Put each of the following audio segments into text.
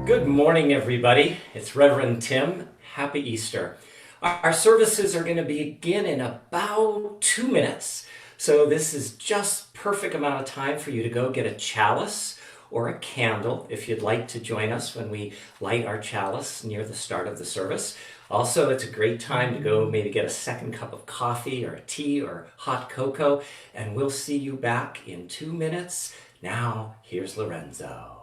Good morning, everybody. It's Reverend Tim. Happy Easter. Our services are going to begin in about 2 minutes. So this is just perfect amount of time for you to go get a chalice or a candle if you'd like to join us when we light our chalice near the start of the service. Also, it's a great time to go maybe get a second cup of coffee or a tea or hot cocoa, and we'll see you back in 2 minutes. Now, here's Lorenzo.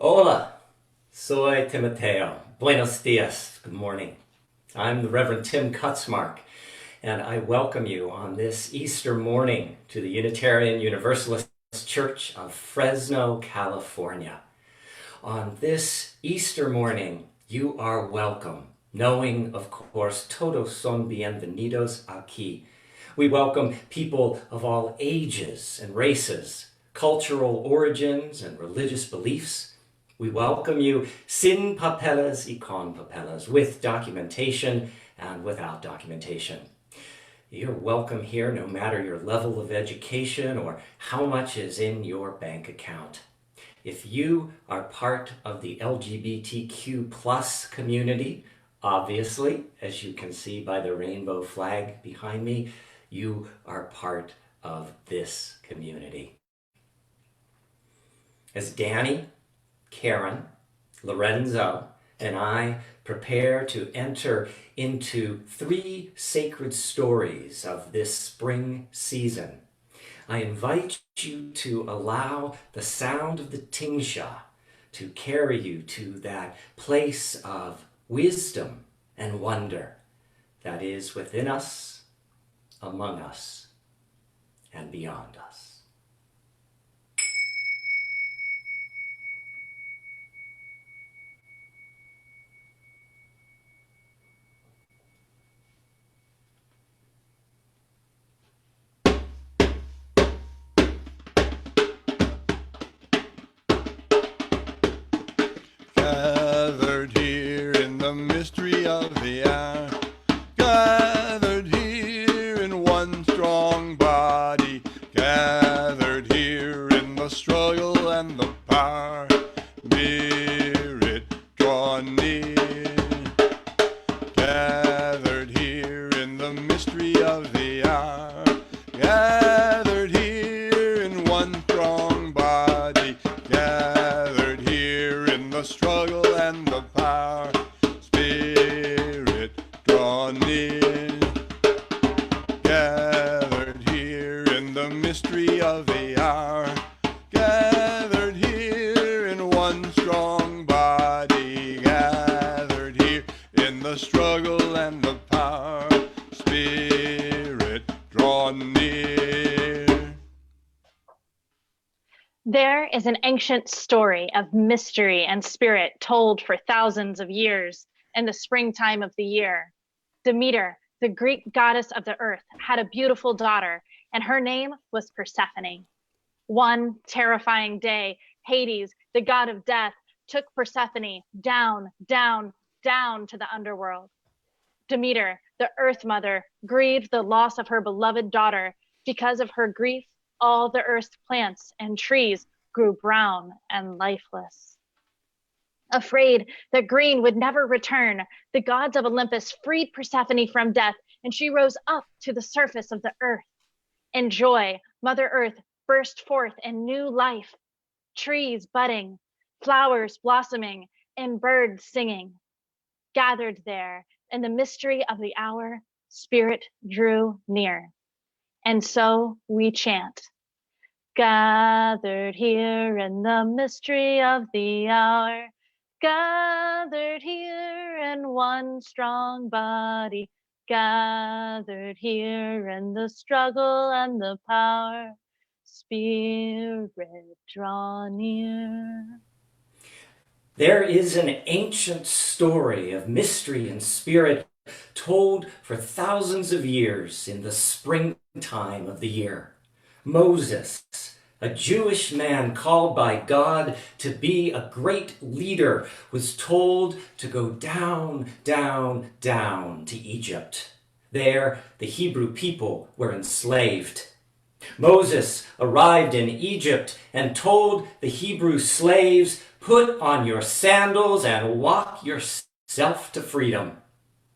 Hola, soy Timoteo. Buenos dias. Good morning. I'm the Reverend Tim Kutzmark, and I welcome you on this Easter morning to the Unitarian Universalist Church of Fresno, California. On this Easter morning, you are welcome, knowing, of course, todos son bienvenidos aquí. We welcome people of all ages and races, cultural origins and religious beliefs. We welcome you sin papeles y con papeles, with documentation and without documentation. You're welcome here no matter your level of education or how much is in your bank account. If you are part of the LGBTQ plus community, obviously, as you can see by the rainbow flag behind me, you are part of this community. As Danny, Karen, Lorenzo, and I prepare to enter into 3 sacred stories of this spring season, I invite you to allow the sound of the tingsha to carry you to that place of wisdom and wonder that is within us, among us, and beyond us. Gathered here in the mystery of the hour, gathered here in one strong body, gathered here in the struggle and the power, Spirit draw near. Gathered here in the mystery of the hour, gathered here in one strong body, gathered here in the struggle and the power, Spirit draw near. Gathered here in the mystery of the hour, gathered here in one strong body, gathered here in the struggle and the power, Spirit draw near. is an ancient story of mystery and spirit told for thousands of years in the springtime of the year. Demeter, the Greek goddess of the earth, had a beautiful daughter, and her name was Persephone. One terrifying day, Hades, the god of death, took Persephone down, down, down to the underworld. Demeter, the earth mother, grieved the loss of her beloved daughter. Because of her grief, all the earth's plants and trees grew brown and lifeless. Afraid that green would never return, the gods of Olympus freed Persephone from death, and she rose up to the surface of the earth. In joy, Mother Earth burst forth in new life, trees budding, flowers blossoming, and birds singing. Gathered there in the mystery of the hour, Spirit drew near. And so we chant, gathered here in the mystery of the hour, gathered here in one strong body, gathered here in the struggle and the power, Spirit draw near. There is an ancient story of mystery and spirit told for thousands of years in the springtime of the year. Moses, a Jewish man called by God to be a great leader, was told to go down, down, down to Egypt. There, the Hebrew people were enslaved. Moses arrived in Egypt and told the Hebrew slaves, "Put on your sandals and walk yourself to freedom."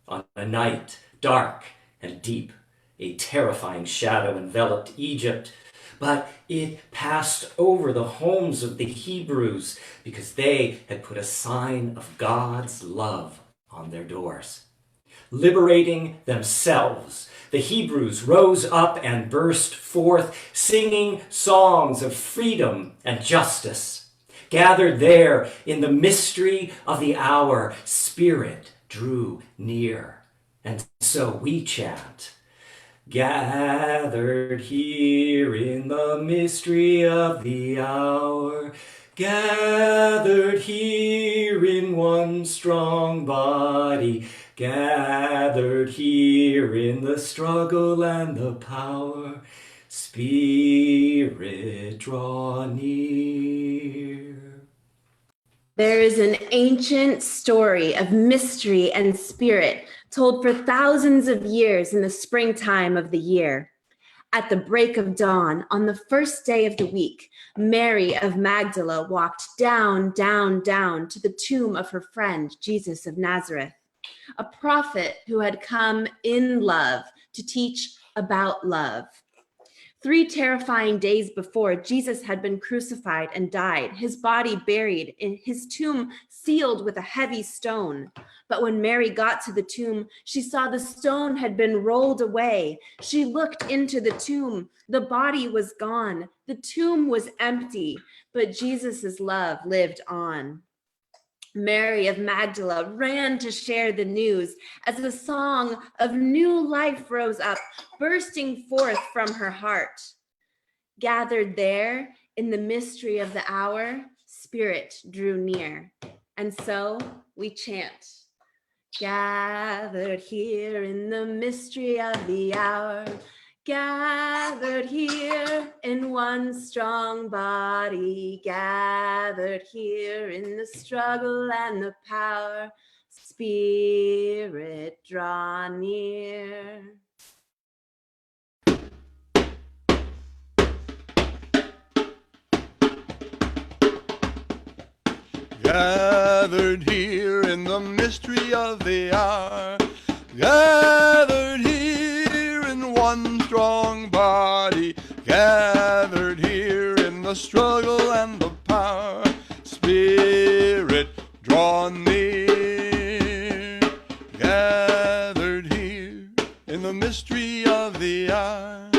On a night, dark and deep, a terrifying shadow enveloped Egypt, but it passed over the homes of the Hebrews because they had put a sign of God's love on their doors. Liberating themselves, the Hebrews rose up and burst forth, singing songs of freedom and justice. Gathered there in the mystery of the hour, Spirit drew near. And so we chant, gathered here in the mystery of the hour, gathered here in one strong body, gathered here in the struggle and the power, Spirit draw near. There is an ancient story of mystery and spirit told for thousands of years in the springtime of the year. At the break of dawn, on the first day of the week, Mary of Magdala walked down, down, down to the tomb of her friend, Jesus of Nazareth, a prophet who had come in love to teach about love. 3 terrifying days before, Jesus had been crucified and died, his body buried, in his tomb sealed with a heavy stone. But when Mary got to the tomb, she saw the stone had been rolled away. She looked into the tomb. The body was gone. The tomb was empty, but Jesus' love lived on. Mary of Magdala ran to share the news as a song of new life rose up, bursting forth from her heart. Gathered there in the mystery of the hour, Spirit drew near. And so we chant, gathered here in the mystery of the hour, gathered here in one strong body, gathered here in the struggle and the power, Spirit draw near. Gathered here in the mystery of the hour, gathered here in one strong body, gathered here in the struggle and the power, Spirit draw near. Gathered here in the mystery of the hour,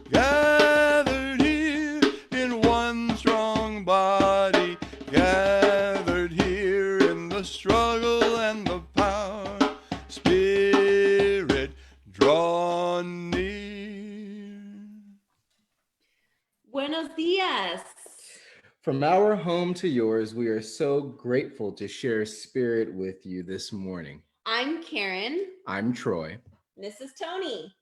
gathered here in one strong body, gathered here in the struggle and the power, Spirit draw near. Buenos dias. From our home to yours, we are so grateful to share spirit with you this morning. I'm Karen. I'm Troy. This is Tony.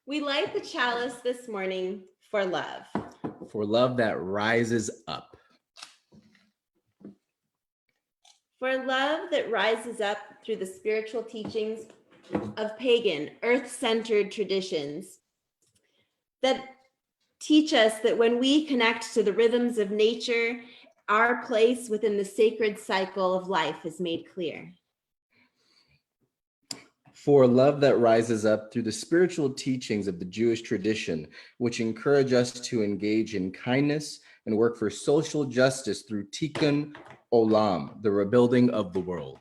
We light the chalice this morning for love. For love that rises up. For love that rises up through the spiritual teachings of pagan, earth-centered traditions that teach us that when we connect to the rhythms of nature, our place within the sacred cycle of life is made clear. For love that rises up through the spiritual teachings of the Jewish tradition, which encourage us to engage in kindness and work for social justice through Tikkun Olam, the rebuilding of the world.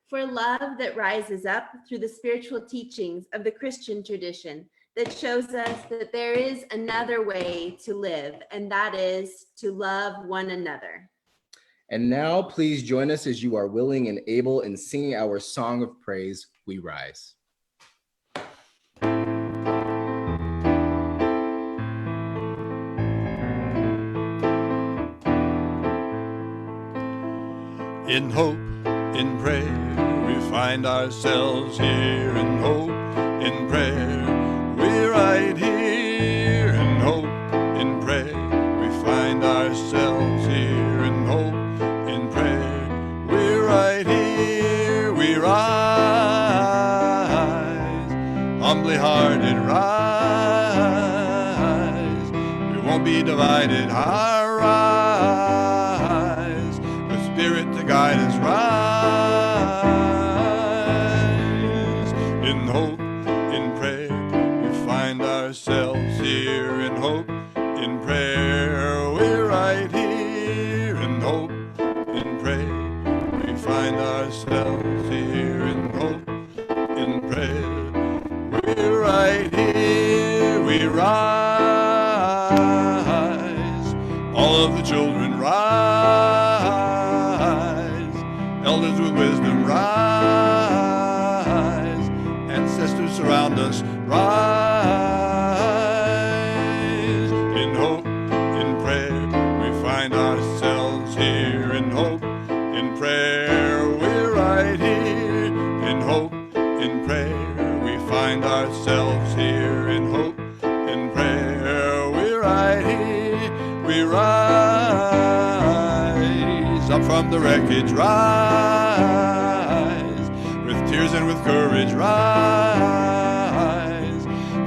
For love that rises up through the spiritual teachings of the Christian tradition that shows us that there is another way to live, and that is to love one another. And now, please join us as you are willing and able in singing our song of praise, We Rise. In hope, in prayer, we find ourselves here. In hope, in prayer, we're right here. In hope, in prayer, we find ourselves here. In hope, in prayer, we're right here. We rise, humbly hearted rise. We won't be divided. Our rise, the Spirit to guide us. Rise, in hope, in prayer, we find ourselves here. In hope, in prayer, we're right here. In hope, in prayer, we find ourselves here. In hope, in prayer, we're right here. We rise, all of the children rise, elders with wisdom rise, ancestors surround us rise. In hope, in prayer, we find ourselves here. In hope, in prayer, we're right here. In hope, in prayer, we find ourselves here. In hope, in prayer, we're right here. We rise up from the wreckage, rise with tears and with courage, rise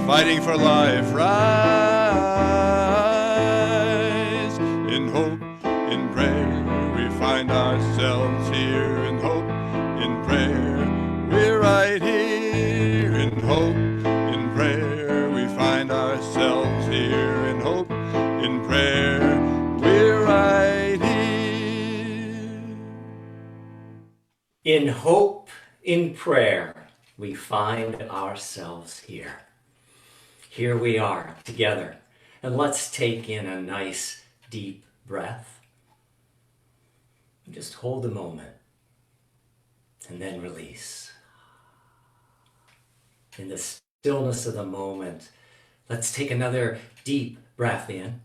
fighting for life, rise. In hope, in prayer, we find ourselves here. In hope, in prayer, we're right here. In hope, in prayer, we find ourselves here. In hope, in prayer, we're right here. In hope, in prayer, we find ourselves here. Here we are together. And let's take in a nice deep breath. And just hold a moment and then release. In the stillness of the moment, let's take another deep breath in,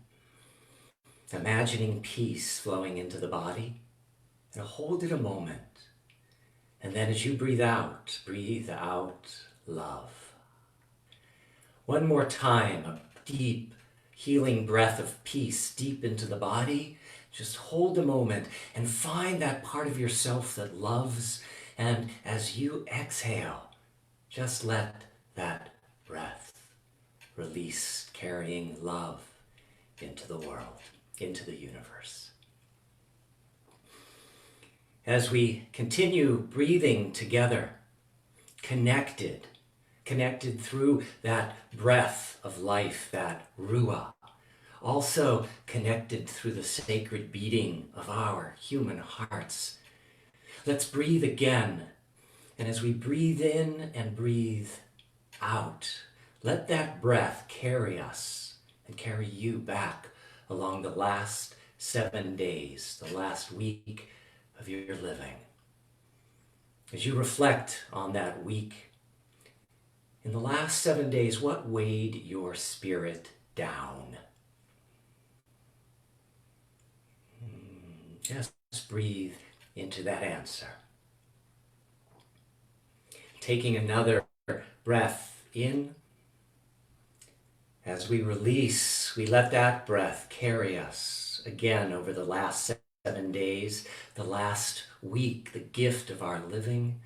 imagining peace flowing into the body, and hold it a moment. And then as you breathe out love. One more time, a deep healing breath of peace deep into the body. Just hold a moment and find that part of yourself that loves. And as you exhale, just let that breath release, carrying love into the world, into the universe. As we continue breathing together, connected through that breath of life, that ruah, also connected through the sacred beating of our human hearts. Let's breathe again. And as we breathe in and breathe out, let that breath carry us and carry you back along the last 7 days, the last week of your living. As you reflect on that week, in the last 7 days, what weighed your spirit down? Just breathe into that answer. Taking another breath in. As we release, we let that breath carry us again over the last 7 days, the last week, the gift of our living.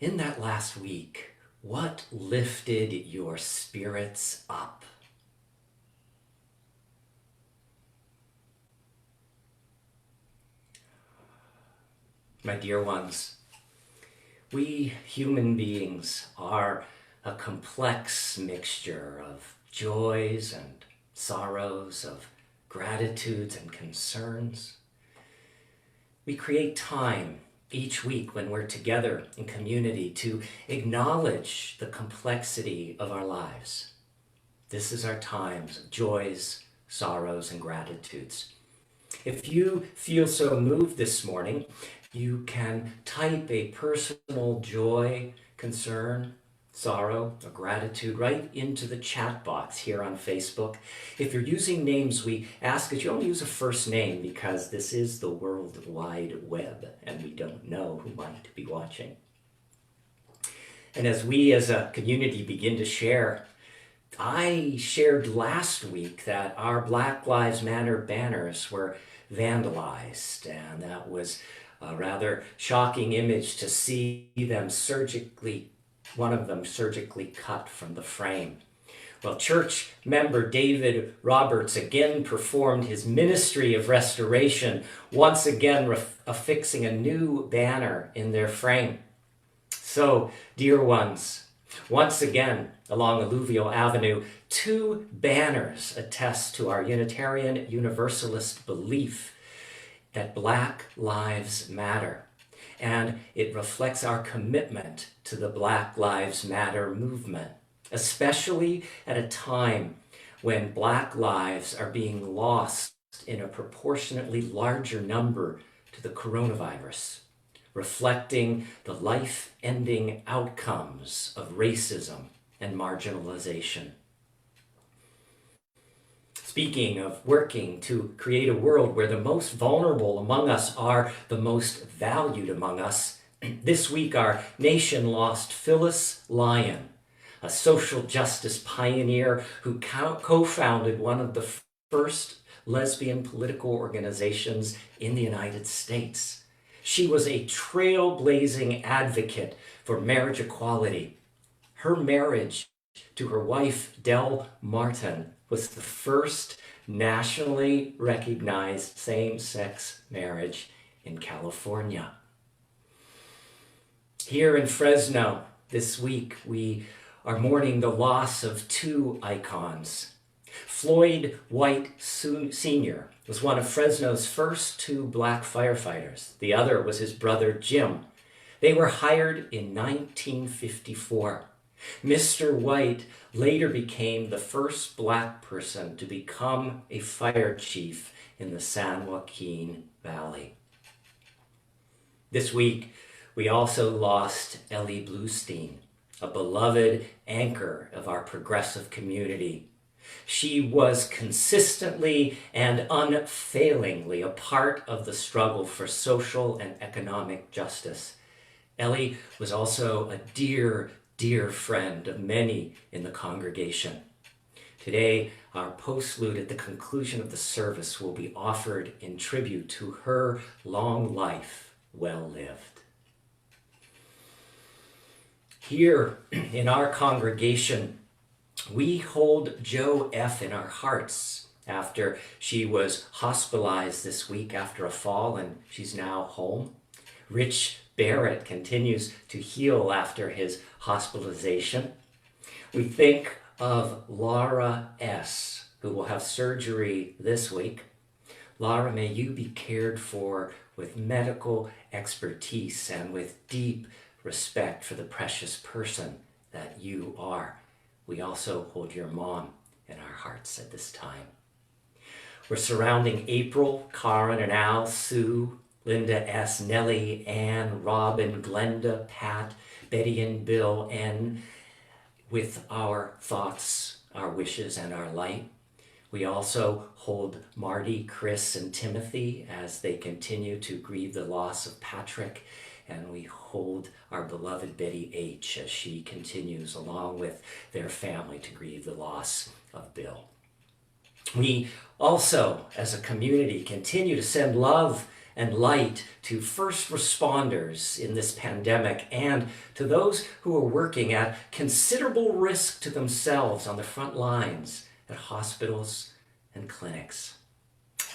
In that last week, what lifted your spirits up? My dear ones, we human beings are a complex mixture of joys and sorrows, of gratitudes and concerns. We create time each week when we're together in community to acknowledge the complexity of our lives. This is our times of joys, sorrows, and gratitudes. If you feel so moved this morning, you can type a personal joy, concern, sorrow, or gratitude right into the chat box here on Facebook. If you're using names, we ask that you only use a first name because this is the World Wide Web and we don't know who might be watching. And as we as a community begin to share, I shared last week that our Black Lives Matter banners were vandalized, and that was a rather shocking image to see them one of them surgically cut from the frame. Well, church member David Roberts again performed his ministry of restoration, once again affixing a new banner in their frame. So, dear ones, once again, along Alluvial Avenue, 2 banners attest to our Unitarian Universalist belief that Black Lives Matter, and it reflects our commitment to the Black Lives Matter movement, especially at a time when Black lives are being lost in a proportionately larger number to the coronavirus, reflecting the life-ending outcomes of racism and marginalization. Speaking of working to create a world where the most vulnerable among us are the most valued among us, this week our nation lost Phyllis Lyon, a social justice pioneer who co-founded one of the first lesbian political organizations in the United States. She was a trailblazing advocate for marriage equality. Her marriage to her wife, Del Martin, was the first nationally recognized same-sex marriage in California. Here in Fresno this week, we are mourning the loss of 2 icons. Floyd White Sr. was one of Fresno's first 2 Black firefighters. The other was his brother Jim. They were hired in 1954. Mr. White later became the first Black person to become a fire chief in the San Joaquin Valley. This week, we also lost Ellie Bluestein, a beloved anchor of our progressive community. She was consistently and unfailingly a part of the struggle for social and economic justice. Ellie was also a dear friend of many in the congregation. Today, our postlude at the conclusion of the service will be offered in tribute to her long life well lived. Here in our congregation, we hold Jo F. in our hearts after she was hospitalized this week after a fall, and she's now home. Rich Barrett continues to heal after his hospitalization. We think of Laura S., who will have surgery this week. Laura, may you be cared for with medical expertise and with deep respect for the precious person that you are. We also hold your mom in our hearts at this time. We're surrounding April, Karen and Al, Sue, Linda S., Nellie, Ann, Robin, Glenda, Pat, Betty and Bill N. with our thoughts, our wishes, and our light. We also hold Marty, Chris, and Timothy as they continue to grieve the loss of Patrick. And we hold our beloved Betty H. as she continues along with their family to grieve the loss of Bill. We also, as a community, continue to send love and light to first responders in this pandemic and to those who are working at considerable risk to themselves on the front lines at hospitals and clinics.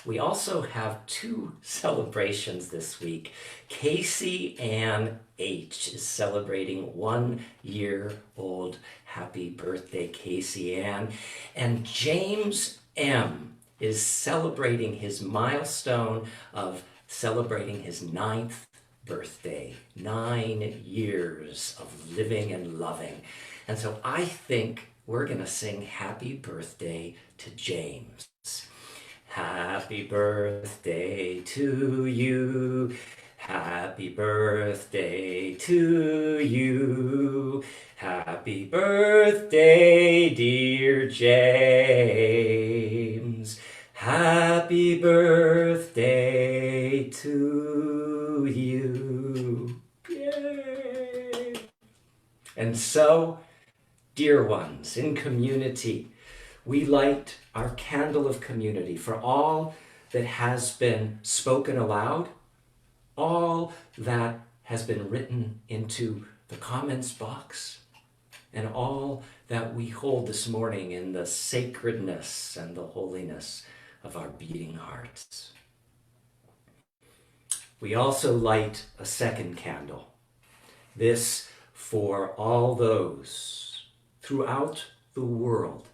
We also have two celebrations this week. Casey Ann H. is celebrating 1 year old. Happy birthday, Casey Ann. And James M. is celebrating his milestone of celebrating his 9th birthday. 9 years of living and loving. And so I think we're going to sing happy birthday to James. Happy birthday to you. Happy birthday to you. Happy birthday, dear James. Happy birthday to you. Yay! And so, dear ones, in community, we light our candle of community for all that has been spoken aloud, all that has been written into the comments box, and all that we hold this morning in the sacredness and the holiness of our beating hearts. We also light a second candle, this for all those throughout the world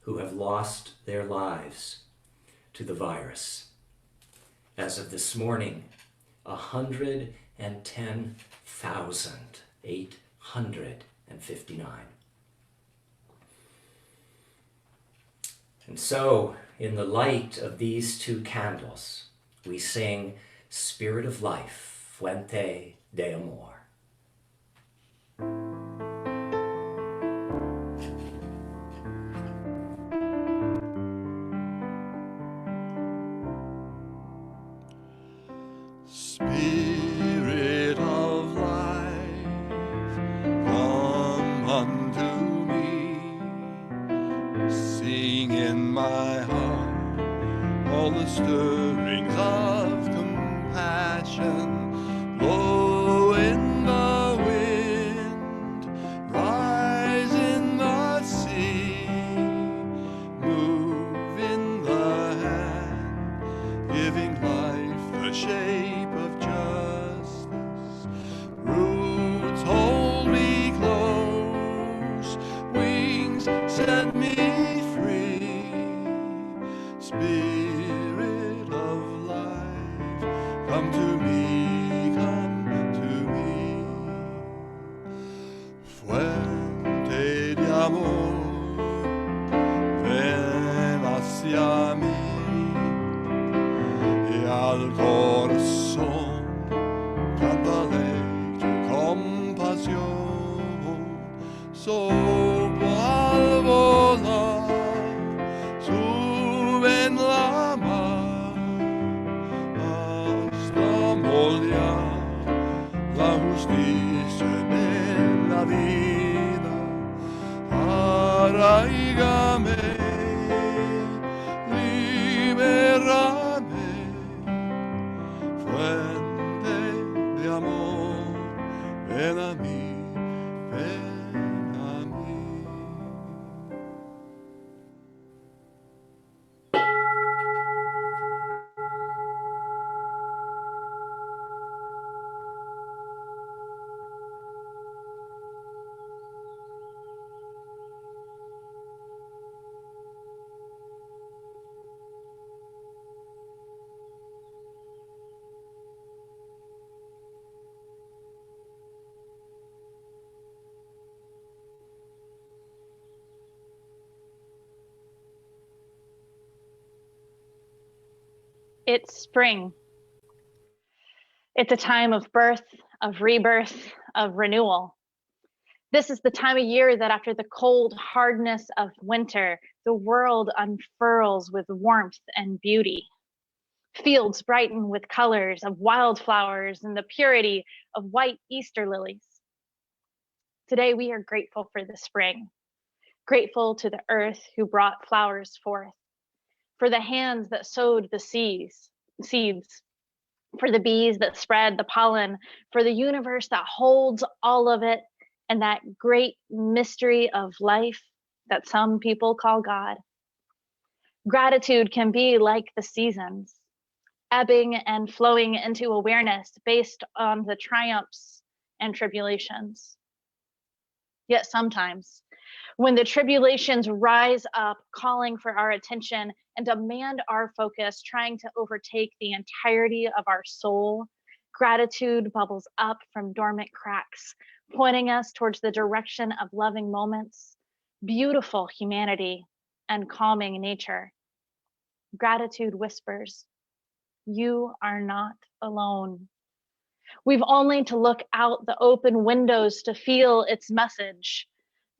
who have lost their lives to the virus. As of this morning, 110,859. And so, in the light of these two candles, we sing Spirit of Life, Fuente de Amor. Spirit of life, come unto me. Sing in my heart all the stirrings of compassion. Blow in the wind, rise in the sea, move in the hand, giving life the shape of justice. Roots hold me close, wings set me free. Spirit of life, come to me, come to me. Fuente de amor, ven hacia mí. Y al corazón, cántale tu compasión. Sopla al volar, sube en la mar, hasta moldear la justicia en la vida. Arraígame, libérame. Fuente de amor, ven a mí, ven a mí. It's spring. It's a time of birth, of rebirth, of renewal. This is the time of year that after the cold hardness of winter, The world unfurls with warmth and beauty. Fields brighten with colors of wildflowers and the purity of white Easter lilies. Today, we are grateful for the spring, grateful to the earth who brought flowers forth, for the hands that sowed the seeds, for the bees that spread the pollen, for the universe that holds all of it, and that great mystery of life that some people call God. Gratitude can be like the seasons, ebbing and flowing into awareness based on the triumphs and tribulations. Yet sometimes, when the tribulations rise up, calling for our attention and demand our focus, trying to overtake the entirety of our soul, gratitude bubbles up from dormant cracks, pointing us towards the direction of loving moments, beautiful humanity, and calming nature. Gratitude whispers, "You are not alone." We've only to look out the open windows to feel its message.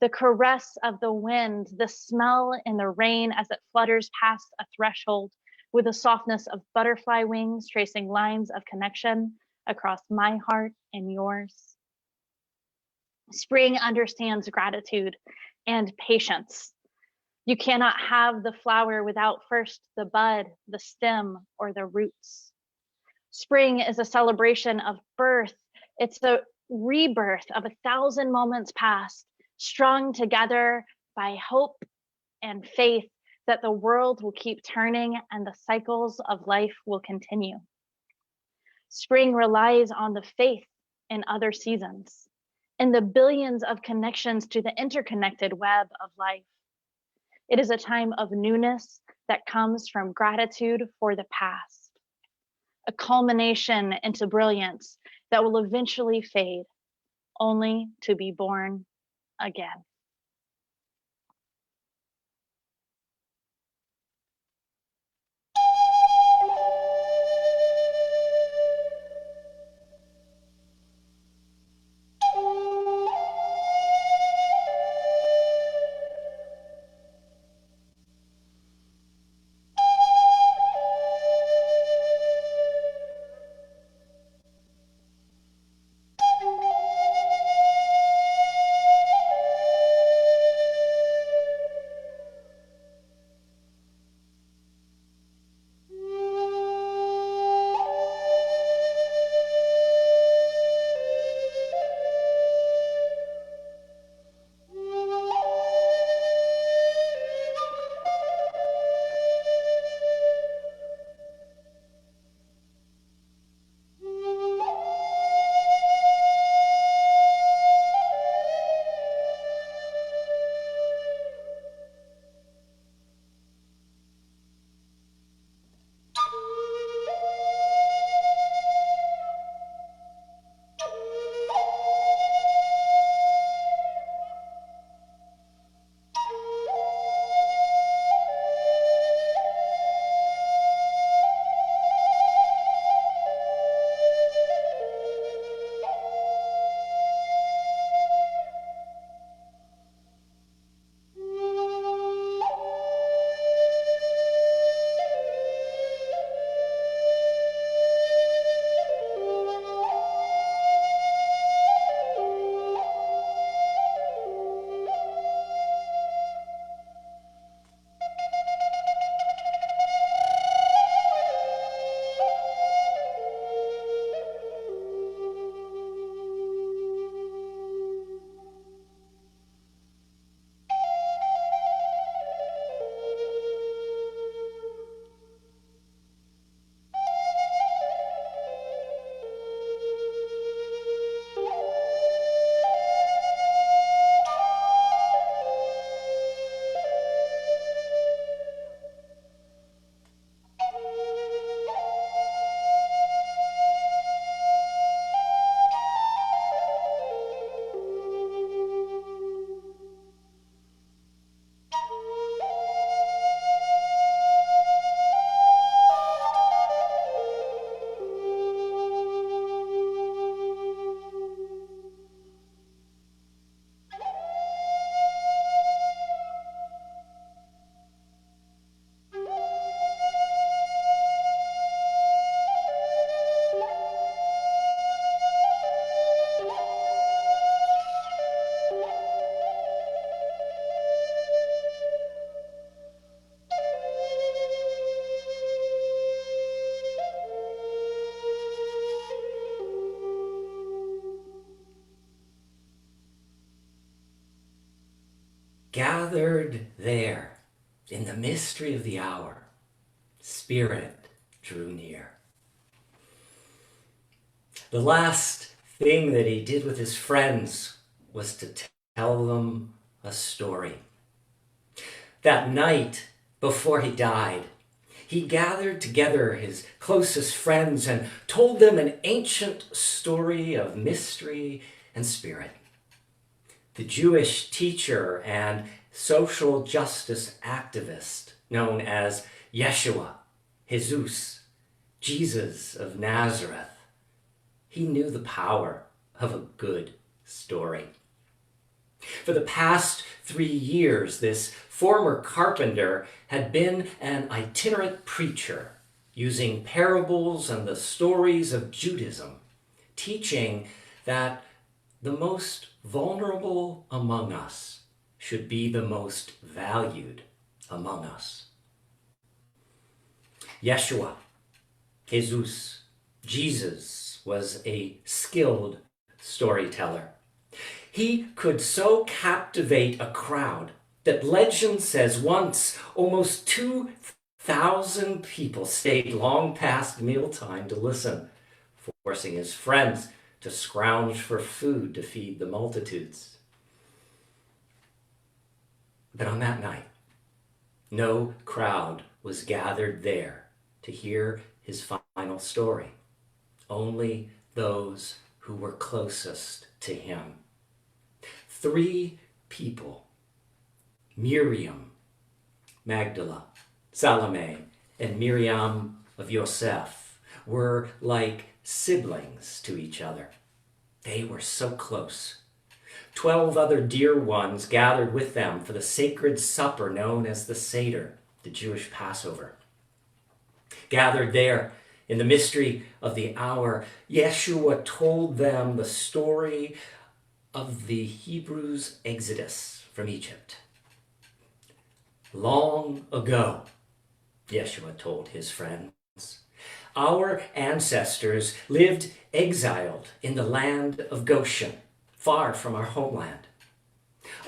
The caress of the wind, the smell in the rain as it flutters past a threshold with the softness of butterfly wings tracing lines of connection across my heart and yours. Spring understands gratitude and patience. You cannot have the flower without first the bud, the stem, or the roots. Spring is a celebration of birth. It's the rebirth of 1,000 moments past, strung together by hope and faith that the world will keep turning and the cycles of life will continue. Spring relies on the faith in other seasons, in the billions of connections to the interconnected web of life. It is a time of newness that comes from gratitude for the past, a culmination into brilliance that will eventually fade, only to be born again. gathered there in the mystery of the hour, Spirit drew near. The last thing that he did with his friends was to tell them a story. That night before he died, he gathered together his closest friends and told them an ancient story of mystery and spirit. The Jewish teacher and social justice activist known as Yeshua, Jesus of Nazareth. He knew the power of a good story. For the past 3 years, this former carpenter had been an itinerant preacher using parables and the stories of Judaism, teaching that the most vulnerable among us should be the most valued among us. Yeshua, Jesus, was a skilled storyteller. He could so captivate a crowd that legend says once almost 2,000 people stayed long past mealtime to listen, forcing his friends to scrounge for food to feed the multitudes. But on that night, no crowd was gathered there to hear his final story. Only those who were closest to him. 3 people, Miriam, Magdala, Salome, and Miriam of Yosef, were like siblings to each other. They were so close. 12 other dear ones gathered with them for the sacred supper known as the Seder, the Jewish Passover. Gathered there in the mystery of the hour, Yeshua told them the story of the Hebrews' exodus from Egypt. Long ago, Yeshua told his friends, our ancestors lived exiled in the land of Goshen, far from our homeland.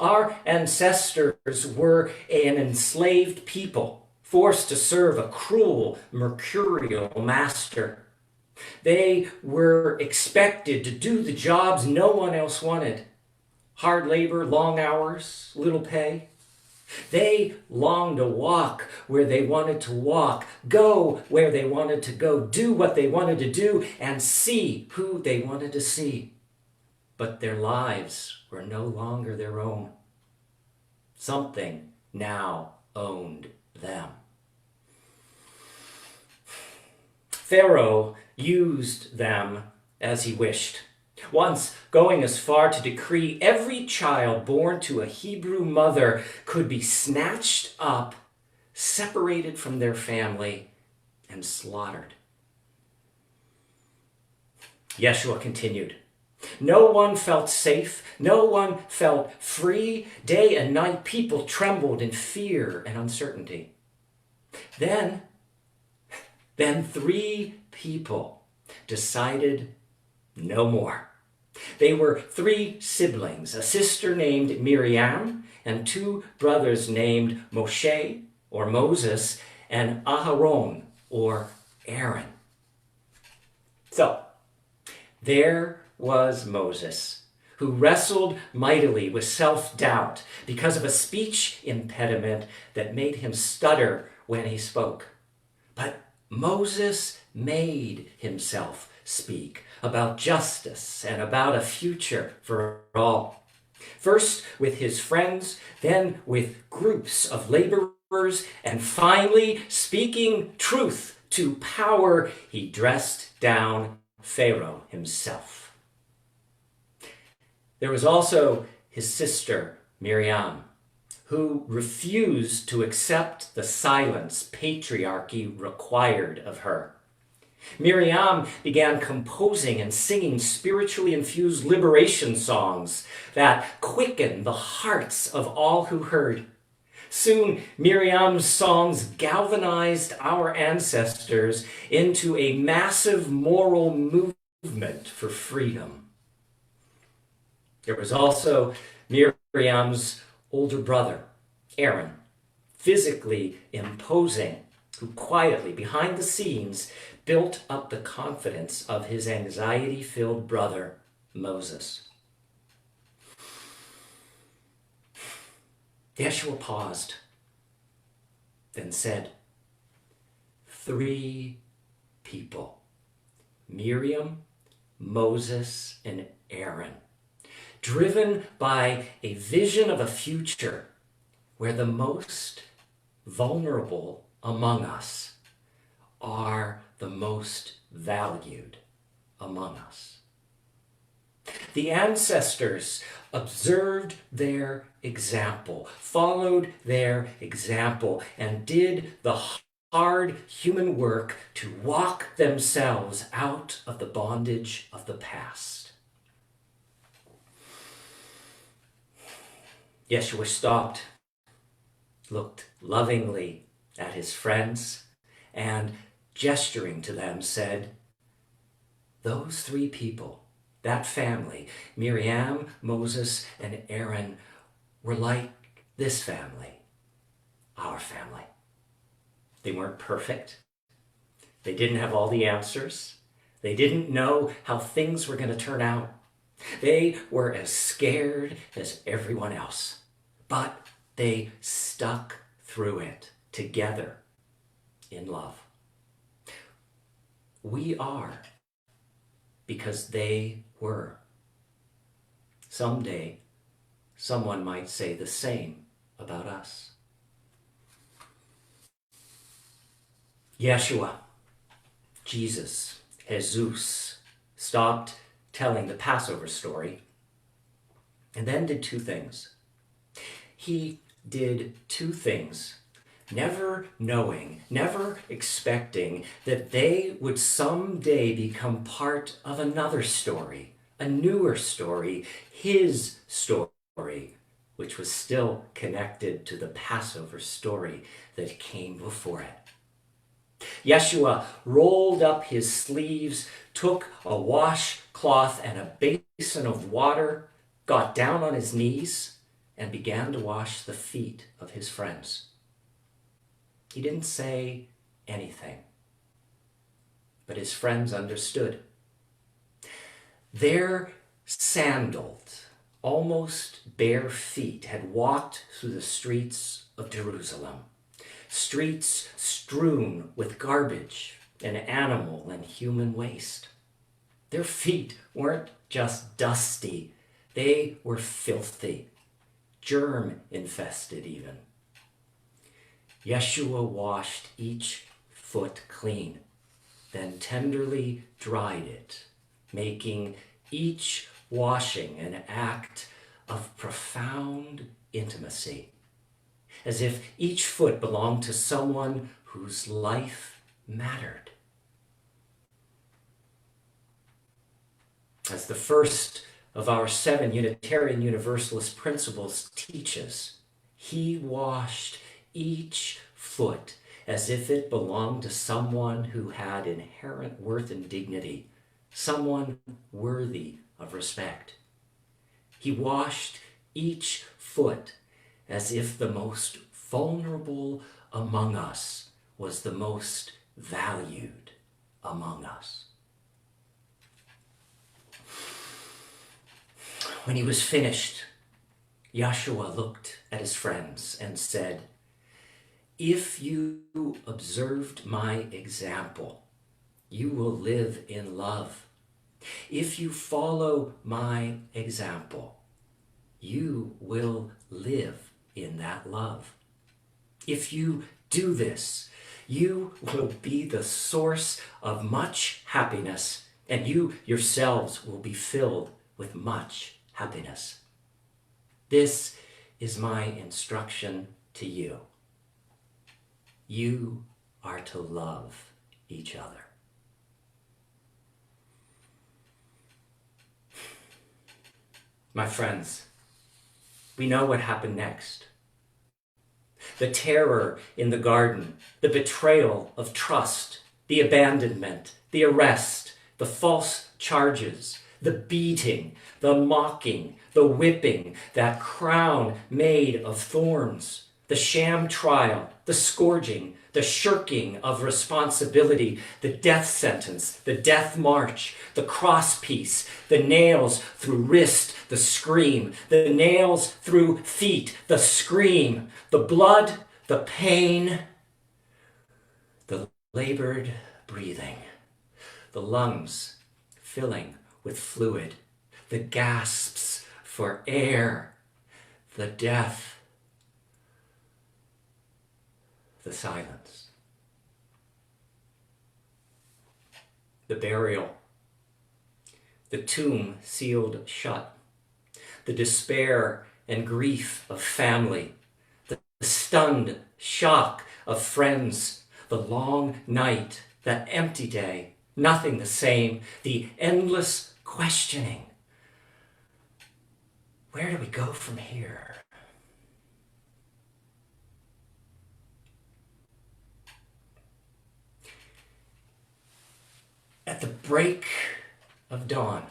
Our ancestors were an enslaved people, forced to serve a cruel, mercurial master. They were expected to do the jobs no one else wanted. Hard labor, long hours, little pay. They longed to walk where they wanted to walk, go where they wanted to go, do what they wanted to do, and see who they wanted to see. But their lives were no longer their own. Something now owned them. Pharaoh used them as he wished, once going as far to decree every child born to a Hebrew mother could be snatched up, separated from their family, and slaughtered. Yeshua continued, no one felt safe, no one felt free. Day and night people trembled in fear and uncertainty. Then 3 people decided no more. They were 3 siblings, a sister named Miriam, and 2 brothers named Moshe, or Moses, and Aharon, or Aaron. So, there was Moses, who wrestled mightily with self-doubt because of a speech impediment that made him stutter when he spoke. But Moses made himself speak about justice and about a future for all. First with his friends, then with groups of laborers, and finally, speaking truth to power, he dressed down Pharaoh himself. There was also his sister, Miriam, who refused to accept the silence patriarchy required of her. Miriam began composing and singing spiritually infused liberation songs that quickened the hearts of all who heard. Soon, Miriam's songs galvanized our ancestors into a massive moral movement for freedom. There was also Miriam's older brother, Aaron, physically imposing, who quietly, behind the scenes, built up the confidence of his anxiety-filled brother, Moses. Yeshua paused, then said, 3 people, Miriam, Moses, and Aaron, driven by a vision of a future where the most vulnerable among us are the most valued among us. The ancestors observed their example, followed their example, and did the hard human work to walk themselves out of the bondage of the past. Yeshua stopped, looked lovingly at his friends, and gesturing to them said, those 3 people, that family, Miriam, Moses, and Aaron, were like this family, our family. They weren't perfect. They didn't have all the answers. They didn't know how things were going to turn out. They were as scared as everyone else, but they stuck through it together in love. We are because they were. Someday, someone might say the same about us. Yeshua, Jesus, Jesus, stopped telling the Passover story and then did 2 things. He did 2 things, never knowing, never expecting that they would someday become part of another story, a newer story, his story, which was still connected to the Passover story that came before it. Yeshua rolled up his sleeves, took a washcloth and a basin of water, got down on his knees, and began to wash the feet of his friends. He didn't say anything, but his friends understood. Their sandaled, almost bare feet had walked through the streets of Jerusalem, streets strewn with garbage and animal and human waste. Their feet weren't just dusty, they were filthy, germ-infested even. Yeshua washed each foot clean, then tenderly dried it, making each washing an act of profound intimacy, as if each foot belonged to someone whose life mattered. As the first of our 7 Unitarian Universalist principles teaches, he washed each foot as if it belonged to someone who had inherent worth and dignity, someone worthy of respect. He washed each foot as if the most vulnerable among us was the most valued among us. When he was finished, Yeshua looked at his friends and said, "If you observed my example, you will live in love. If you follow my example, you will live in that love. If you do this, you will be the source of much happiness, and you yourselves will be filled with much happiness. This is my instruction to you. You are to love each other." My friends, we know what happened next. The terror in the garden, the betrayal of trust, the abandonment, the arrest, the false charges, the beating, the mocking, the whipping, that crown made of thorns, the sham trial, the scourging, the shirking of responsibility, the death sentence, the death march, the cross piece, the nails through wrist, the scream, the nails through feet, the scream, the blood, the pain, the labored breathing, the lungs filling with fluid, the gasps for air, the death, the silence, the burial, the tomb sealed shut, the despair and grief of family, the stunned shock of friends, the long night, that empty day, nothing the same, the endless questioning. Where do we go from here? At the break of dawn,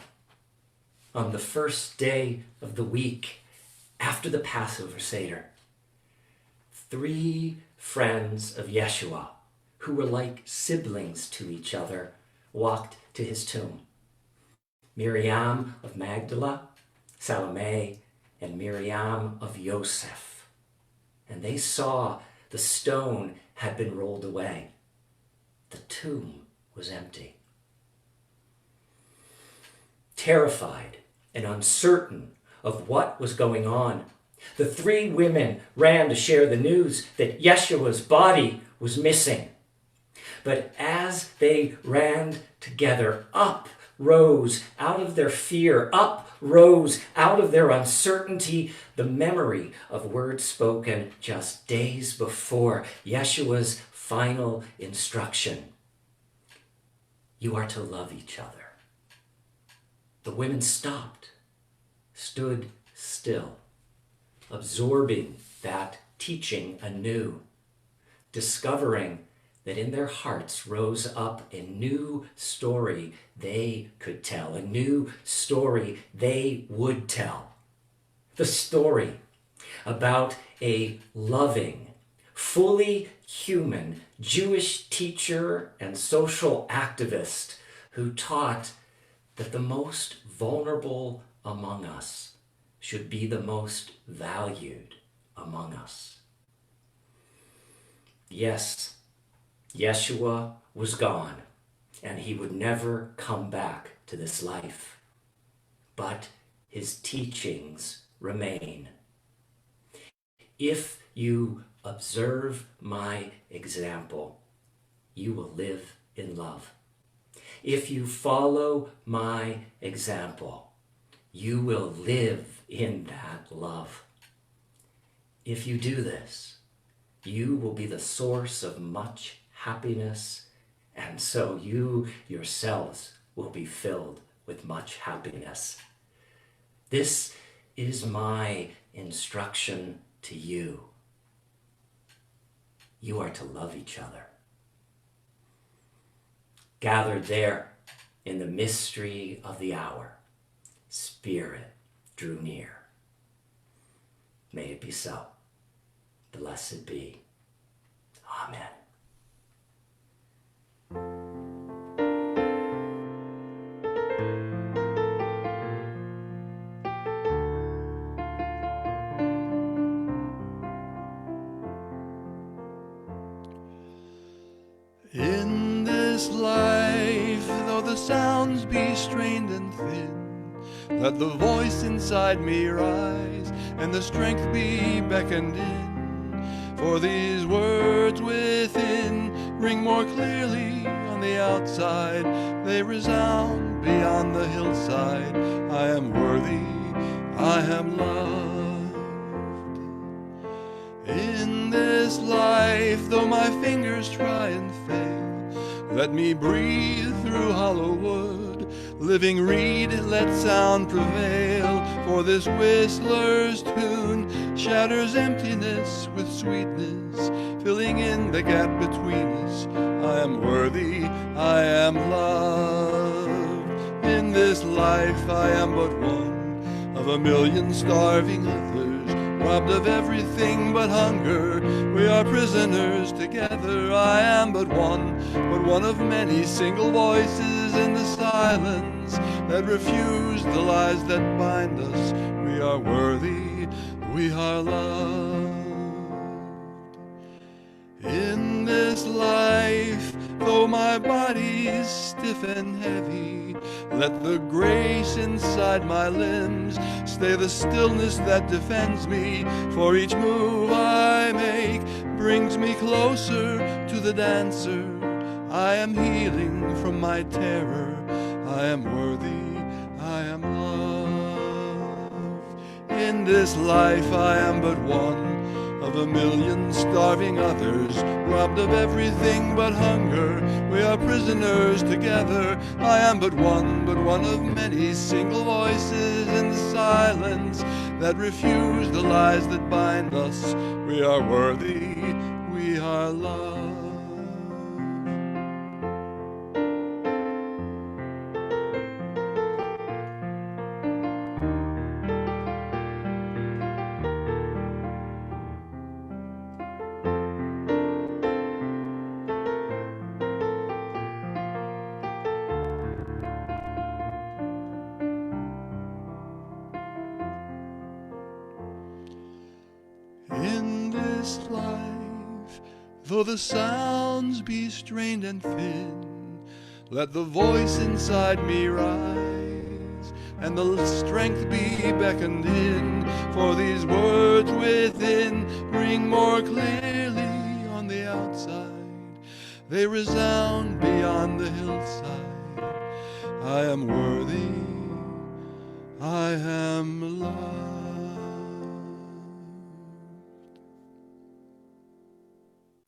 on the first day of the week after the Passover Seder, 3 friends of Yeshua, who were like siblings to each other, walked to his tomb. Miriam of Magdala, Salome, and Miriam of Yosef. And they saw the stone had been rolled away. The tomb was empty. Terrified and uncertain of what was going on, the 3 women ran to share the news that Yeshua's body was missing. But as they ran together, up rose out of their fear, up rose out of their uncertainty, the memory of words spoken just days before, Yeshua's final instruction. You are to love each other. The women stopped, stood still, absorbing that teaching anew, discovering that in their hearts rose up a new story they could tell, a new story they would tell. The story about a loving, fully human Jewish teacher and social activist who taught that the most vulnerable among us should be the most valued among us. Yes, Yeshua was gone, and he would never come back to this life. But his teachings remain. If you observe my example, you will live in love. If you follow my example, you will live in that love. If you do this, you will be the source of much happiness, and so you yourselves will be filled with much happiness. This is my instruction to you. You are to love each other. Gathered there in the mystery of the hour, Spirit drew near. May it be so. Blessed be. Amen. In this life, though the sounds be strained and thin, let the voice inside me rise, and the strength be beckoned in. For these words within ring more clearly on the outside. They resound beyond the hillside. I am worthy, I am loved. In this life, though my fingers try and fail, let me breathe through hollow wood. Living reed, let sound prevail. For this whistler's tune shatters emptiness with sweetness, filling in the gap between us. I am worthy, I am loved. In this life I am but one of a million starving others, robbed of everything but hunger. We are prisoners together. I am but one of many single voices in the silence that refuse the lies that bind us. We are worthy, we are loved. In this life, though my body's stiff and heavy, let the grace inside my limbs stay the stillness that defends me. For each move I make brings me closer to the dancer. I am healing from my terror. I am worthy, I am loved. In this life I am but one of a million starving others, robbed of everything but hunger. We are prisoners together. I am but one of many single voices in the silence that refuse the lies that bind us. We are worthy, we are loved. In this life, though the sounds be strained and thin, let the voice inside me rise, and the strength be beckoned in. For these words within ring more clearly on the outside. They resound beyond the hillside. I am worthy, I am loved.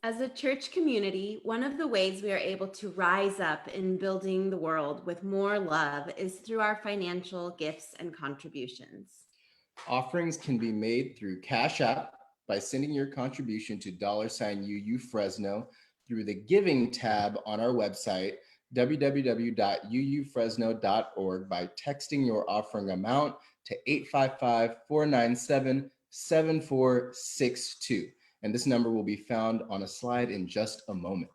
As a church community, one of the ways we are able to rise up in building the world with more love is through our financial gifts and contributions. Offerings can be made through Cash App by sending your contribution to $UU Fresno through the Giving tab on our website, www.uufresno.org, by texting your offering amount to 855-497-7462. And this number will be found on a slide in just a moment.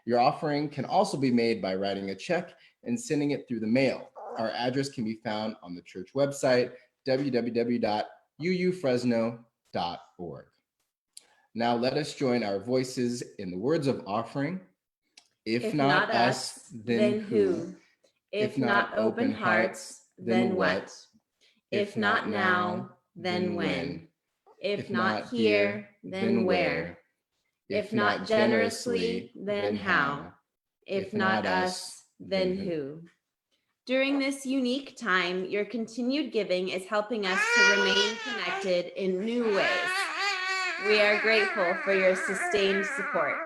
Your offering can also be made by writing a check and sending it through the mail. Our address can be found on the church website, www.uufresno.org. Now let us join our voices in the words of offering. If not us, then who? If not open hearts, then what? If not now, then when? If not here, then where? If not generously, then how? If not us, then who? During this unique time, your continued giving is helping us to remain connected in new ways. We are grateful for your sustained support.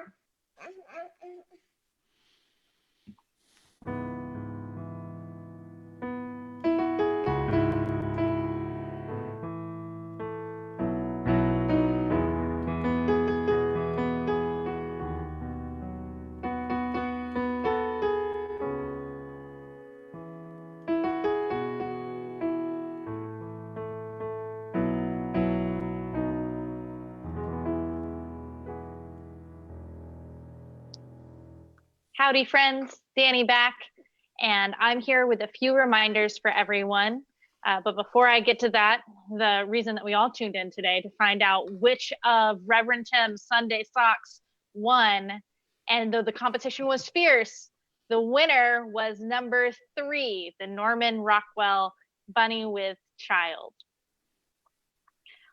Howdy, friends. Danny back, and I'm here with a few reminders for everyone. But before I get to that, the reason that we all tuned in today to find out which of Reverend Tim's Sunday socks won, and though the competition was fierce, the winner was number 3, the Norman Rockwell Bunny with Child.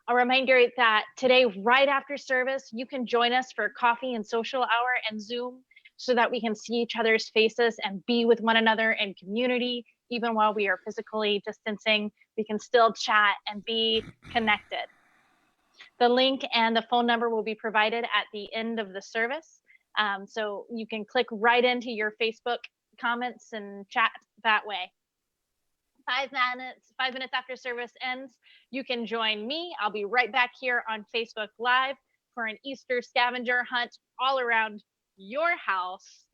A reminder that today, right after service, you can join us for coffee and social hour and Zoom, so that we can see each other's faces and be with one another in community. Even while we are physically distancing, we can still chat and be connected. The link and the phone number will be provided at the end of the service. So you can click right into your Facebook comments and chat that way. 5 minutes after service ends, you can join me. I'll be right back here on Facebook Live for an Easter scavenger hunt all around your house.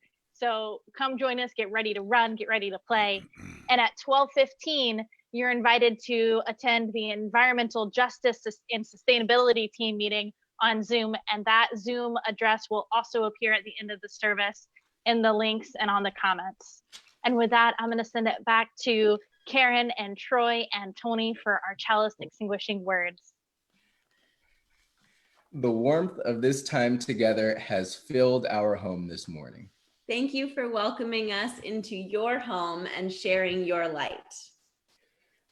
So come join us, get ready to run, get ready to play. And at 12:15, you're invited to attend the Environmental Justice and Sustainability Team meeting on Zoom. And that Zoom address will also appear at the end of the service in the links and on the comments. And with that, I'm going to send it back to Karen and Troy and Tony for our chalice extinguishing words. The warmth of this time together has filled our home this morning. Thank you for welcoming us into your home and sharing your light.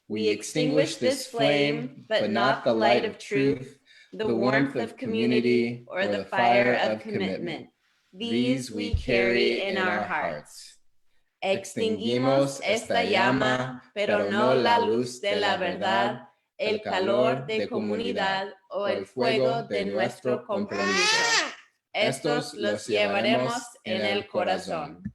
We extinguish this flame, but not the light of truth, the warmth of community, or the fire of commitment. These we carry in our hearts. Extinguimos esta llama, pero no la luz de la verdad, el calor de comunidad o el fuego de nuestro compromiso. Estos los llevaremos en el corazón.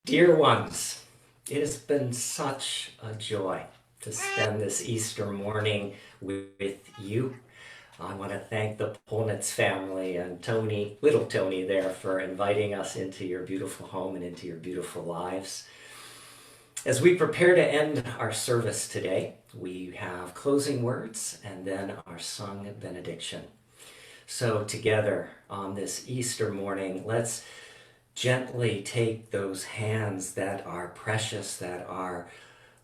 Dear ones, it has been such a joy to spend this Easter morning with you. I want to thank the Polnitz family and Tony, little Tony there, for inviting us into your beautiful home and into your beautiful lives. As we prepare to end our service today, we have closing words and then our sung benediction. So together on this Easter morning, let's gently take those hands that are precious, that are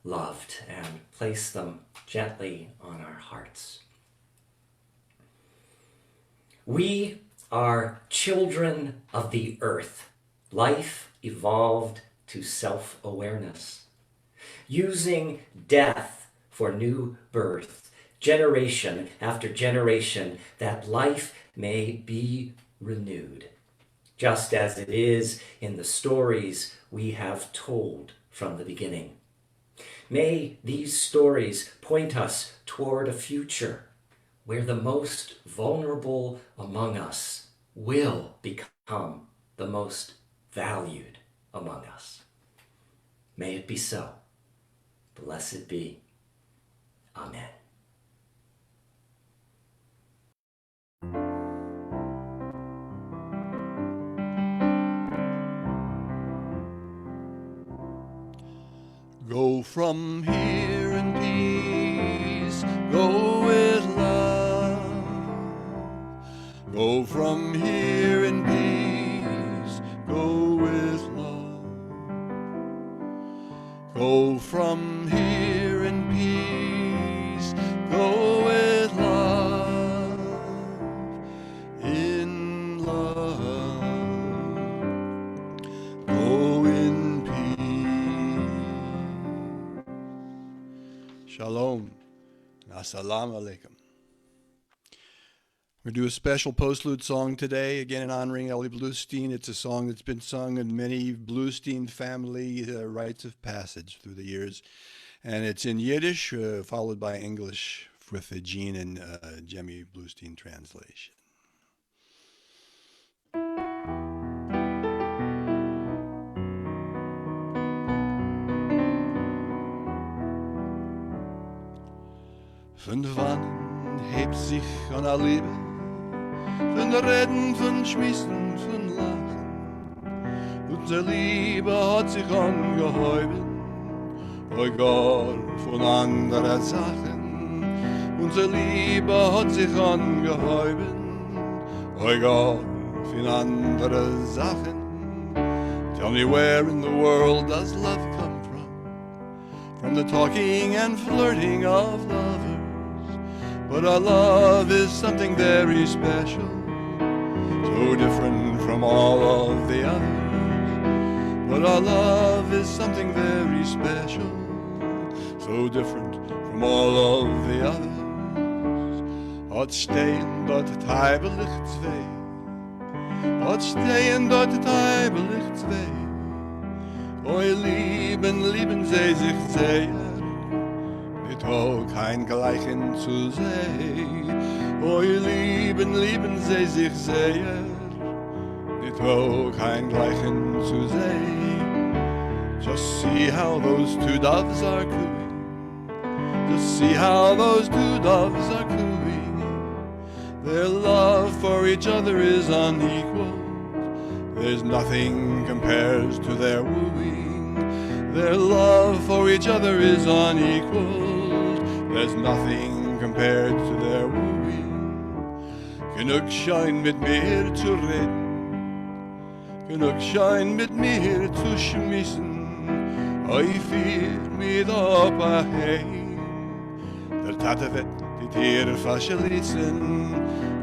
loved, and place them gently on our hearts. We are children of the earth. Life evolved to self-awareness, using death for new birth, generation after generation, that life may be renewed, just as it is in the stories we have told from the beginning. May these stories point us toward a future where the most vulnerable among us will become the most valued among us. May it be so. Blessed be. Amen. Go from here in peace, go with love. Go from here in peace, go with love. Go from here in peace, go with love, in love. Go in peace. Shalom. Assalamu alaikum. We're going to do a special postlude song today, again in honoring Ellie Bluestein. It's a song that's been sung in many Bluestein family rites of passage through the years. And it's in Yiddish, followed by English with a Jean and Jemmy Bluestein translation. Von Wannen hebt sich an a Liebe, von Reden, von Schmissen, von Lachen. Unsere Liebe hat sich angehäuben, egal von anderen Sachen. Unsere Liebe hat sich angehäuben, egal von anderen Sachen. Tell me, where in the world does love come from? From the talking and flirting of lovers. But our love is something very special, so different from all of the others. But our love is something very special, so different from all of the others. Hat stehen dort teibelig zwei, hat stehen dort teibelig zwei. Oi lieben, lieben sie sich sehr, mit auch kein Gleichen zu sehen. Oi lieben, lieben sie sich sehr, mit auch kein Gleichen zu sehen. Just see how those two doves are cooing. Just see how those two doves are cooing. Their love for each other is unequal. There's nothing compares to their wooing. Their love for each other is unequaled. There's nothing compared to their wooing. Genug schein mit mir zu reden, genug schein mit mir zu schmissen. Oi fiel mit op a heim, der Tate wird die Tiere verschließen.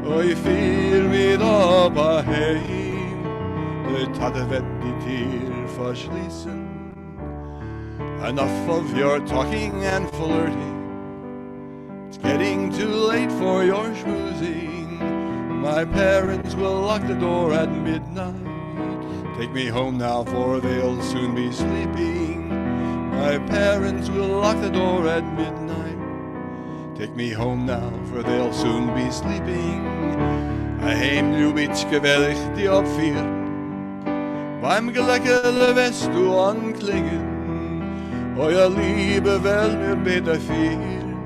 Oi fiel mit op a heim, der Tate wird die Tiere verschließen. Enough of your talking and flirting, it's getting too late for your schmoozing. My parents will lock the door at midnight. Take me home now, for they'll soon be sleeping. My parents will lock the door at midnight. Take me home now, for they'll soon be sleeping. Heim, Lubitschke, will ich die opvieren. Beim Geleckele wirst du anklingen. Euer Liebe will mir bitte vieren.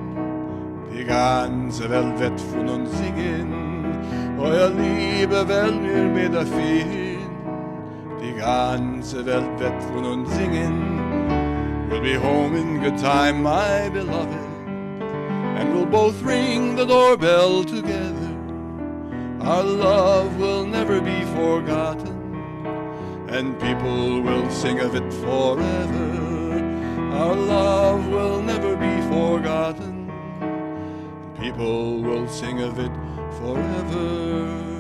Die ganze Welt wird von uns singen. Euer Liebe will mir bitte vieren. Die ganze Welt wird von uns singen. We'll be home in good time, my beloved, and we'll both ring the doorbell together. Our love will never be forgotten, and people will sing of it forever. Our love will never be forgotten, and people will sing of it forever.